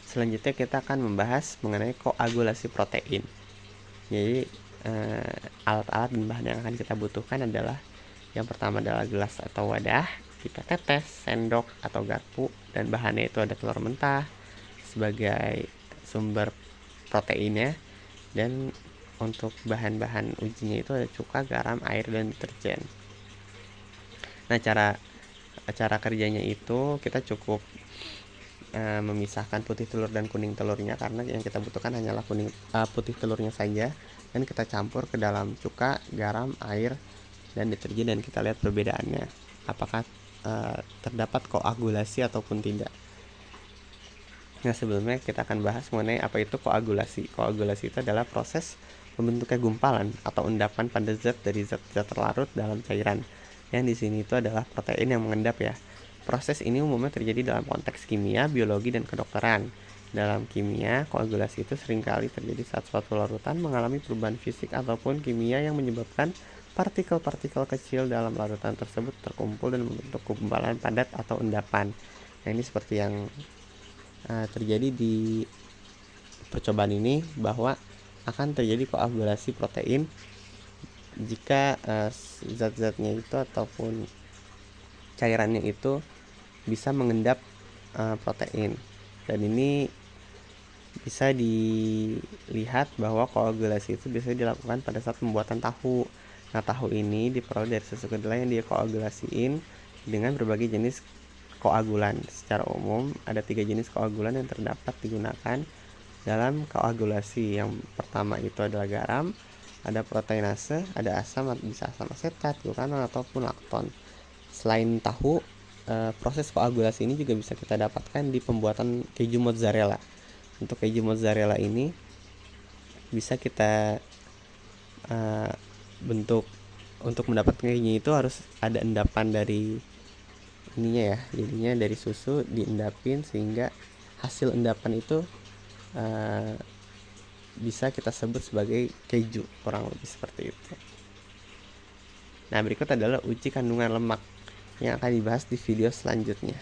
Selanjutnya kita akan membahas mengenai koagulasi protein. Jadi alat-alat dan bahan yang akan kita butuhkan adalah yang pertama adalah gelas atau wadah, pipet tetes, sendok atau garpu, dan bahannya itu ada telur mentah sebagai sumber proteinnya, dan untuk bahan-bahan ujinya itu ada cuka, garam, air, dan deterjen. Nah, cara kerjanya itu kita cukup memisahkan putih telur dan kuning telurnya, karena yang kita butuhkan hanyalah putih telurnya saja, dan kita campur ke dalam cuka, garam, air, dan deterjen, dan kita lihat perbedaannya apakah terdapat koagulasi ataupun tidak. Nah, sebelumnya kita akan bahas mengenai apa itu koagulasi. Koagulasi itu adalah proses membentuknya gumpalan atau endapan pada zat dari zat-zat terlarut dalam cairan. Yang di sini itu adalah protein yang mengendap ya. Proses ini umumnya terjadi dalam konteks kimia, biologi, dan kedokteran. Dalam kimia, koagulasi itu seringkali terjadi saat suatu larutan mengalami perubahan fisik ataupun kimia yang menyebabkan partikel-partikel kecil dalam larutan tersebut terkumpul dan membentuk gumpalan padat atau endapan. Nah, ini seperti yang terjadi di percobaan ini, bahwa akan terjadi koagulasi protein jika zat-zatnya itu ataupun cairannya itu bisa mengendap protein. Dan ini bisa dilihat bahwa koagulasi itu bisa dilakukan pada saat pembuatan tahu. Nah, tahu ini diperoleh dari susu kedelai yang dikoagulasiin dengan berbagai jenis koagulan. Secara umum ada 3 jenis koagulan yang terdapat digunakan dalam koagulasi. Yang pertama itu adalah garam, ada proteinase, ada asam, bisa asam asetat, glukanon, ataupun lakton. Selain tahu, proses koagulasi ini juga bisa kita dapatkan di pembuatan keju mozzarella. Untuk keju mozzarella ini bisa kita bentuk untuk mendapatkan kejunya itu harus ada endapan dari ininya ya. Jadinya dari susu diendapin sehingga hasil endapan itu bisa kita sebut sebagai keju, kurang lebih seperti itu. Nah, berikut adalah uji kandungan lemak yang akan dibahas di video selanjutnya.